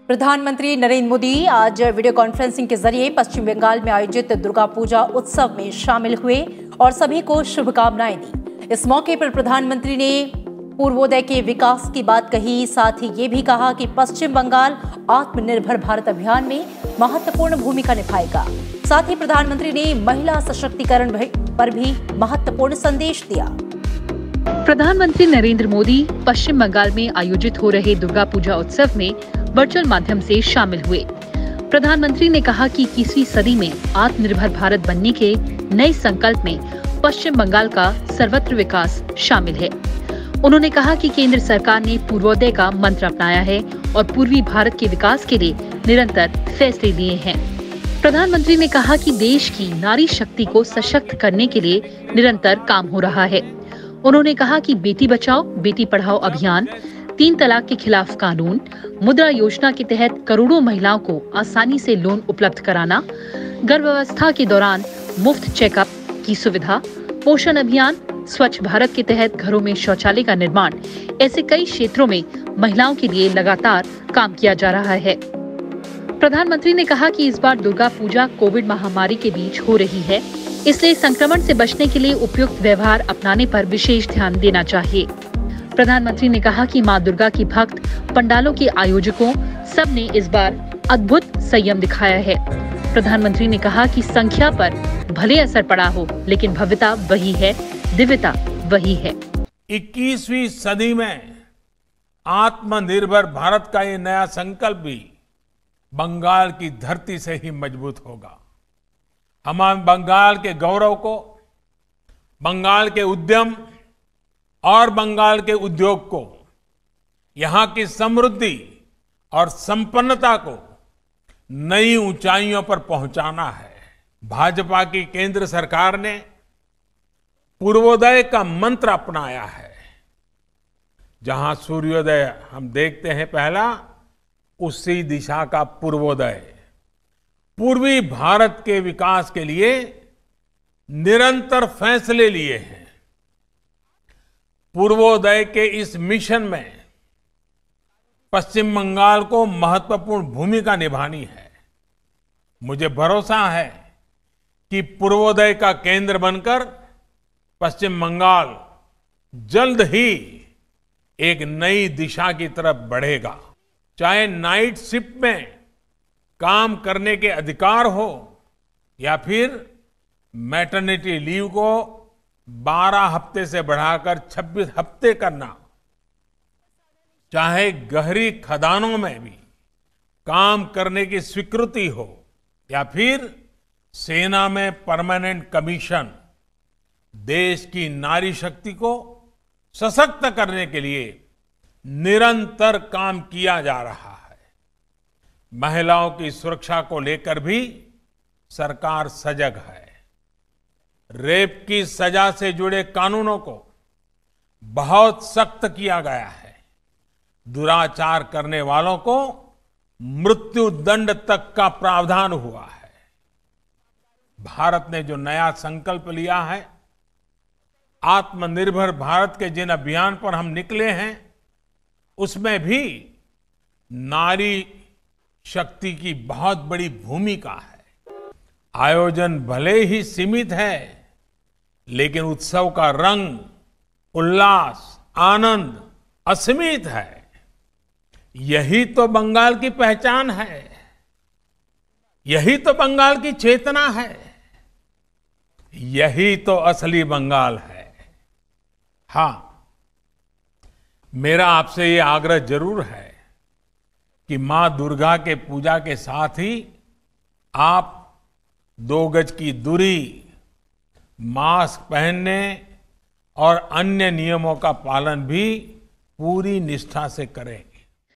प्रधानमंत्री नरेंद्र मोदी आज video conferencing के जरिए पश्चिम बंगाल में आयोजित दुर्गा पूजा उत्सव में शामिल हुए और सभी को शुभकामनाएं दी। इस मौके पर प्रधानमंत्री ने पूर्वोदय के विकास की बात कही। साथ ही ये भी कहा कि पश्चिम बंगाल आत्मनिर्भर भारत अभियान में महत्वपूर्ण भूमिका निभाएगा। साथ ही प्रधानमंत्री ने महिला सशक्तिकरण पर भी महत्वपूर्ण संदेश दिया। प्रधानमंत्री नरेंद्र मोदी पश्चिम बंगाल में आयोजित हो रहे दुर्गा पूजा उत्सव में वर्चुअल माध्यम से शामिल हुए। प्रधानमंत्री ने कहा कि 21वीं सदी में आत्मनिर्भर भारत बनने के नए संकल्प में पश्चिम बंगाल का सर्वत्र विकास शामिल है। उन्होंने कहा कि केंद्र सरकार ने पूर्वोदय का मंत्र अपनाया है और पूर्वी भारत के विकास के लिए निरंतर फैसले लिए हैं। प्रधानमंत्री ने कहा कि देश की नारी शक्ति को सशक्त करने के लिए निरंतर काम हो रहा है। उन्होंने कहा कि बेटी बचाओ बेटी पढ़ाओ अभियान, 3 तलाक के खिलाफ कानून, मुद्रा योजना के तहत करोड़ों महिलाओं को आसानी से लोन उपलब्ध कराना, गर्भावस्था के दौरान मुफ्त चेकअप की सुविधा, पोषण अभियान, स्वच्छ भारत के तहत घरों में शौचालय का निर्माण, ऐसे कई क्षेत्रों में महिलाओं के लिए लगातार काम किया जा रहा है। प्रधानमंत्री ने कहा कि इस बार दुर्गा पूजा कोविड महामारी के बीच हो रही है, इसलिए संक्रमण से बचने के लिए उपयुक्त व्यवहार अपनाने पर विशेष ध्यान देना चाहिए। प्रधानमंत्री ने कहा कि मां दुर्गा की भक्त, पंडालों के आयोजकों सब ने इस बार अद्भुत संयम दिखाया है। प्रधानमंत्री ने कहा कि संख्या पर भले असर पड़ा हो, लेकिन भव्यता वही है, दिव्यता वही है। 21वीं सदी में आत्मनिर्भर भारत का ये नया संकल्प भी बंगाल की धरती से ही मजबूत होगा। हम बंगाल के गौरव को, बंगाल के उद्यम और बंगाल के उद्योग को, यहाँ की समृद्धि और संपन्नता को नई ऊंचाइयों पर पहुंचाना है। भाजपा की केंद्र सरकार ने पूर्वोदय का मंत्र अपनाया है। जहां सूर्योदय हम देखते हैं पहला, उसी दिशा का पूर्वोदय। पूर्वी भारत के विकास के लिए निरंतर फैसले लिए हैं। पूर्वोदय के इस मिशन में पश्चिम बंगाल को महत्वपूर्ण भूमिका निभानी है। मुझे भरोसा है कि पूर्वोदय का केंद्र बनकर पश्चिम बंगाल जल्द ही एक नई दिशा की तरफ बढ़ेगा। चाहे नाइट शिफ्ट में काम करने के अधिकार हो या फिर मैटरनिटी लीव को 12 हफ्ते से बढ़ाकर 26 हफ्ते करना, चाहे गहरी खदानों में भी काम करने की स्वीकृति हो या फिर सेना में परमानेंट कमीशन, देश की नारी शक्ति को सशक्त करने के लिए निरंतर काम किया जा रहा है। महिलाओं की सुरक्षा को लेकर भी सरकार सजग है। रेप की सजा से जुड़े कानूनों को बहुत सख्त किया गया है। दुराचार करने वालों को मृत्यु दंड तक का प्रावधान हुआ है। भारत ने जो नया संकल्प लिया है, आत्मनिर्भर भारत के जिन अभियान पर हम निकले हैं, उसमें भी नारी शक्ति की बहुत बड़ी भूमिका है। आयोजन भले ही सीमित है, लेकिन उत्सव का रंग, उल्लास, आनंद असीमित है। यही तो बंगाल की पहचान है, यही तो बंगाल की चेतना है, यही तो असली बंगाल है। हाँ, मेरा आपसे ये आग्रह जरूर है कि मां दुर्गा के पूजा के साथ ही आप 2 गज की दूरी, मास्क पहनने और अन्य नियमों का पालन भी पूरी निष्ठा से करें।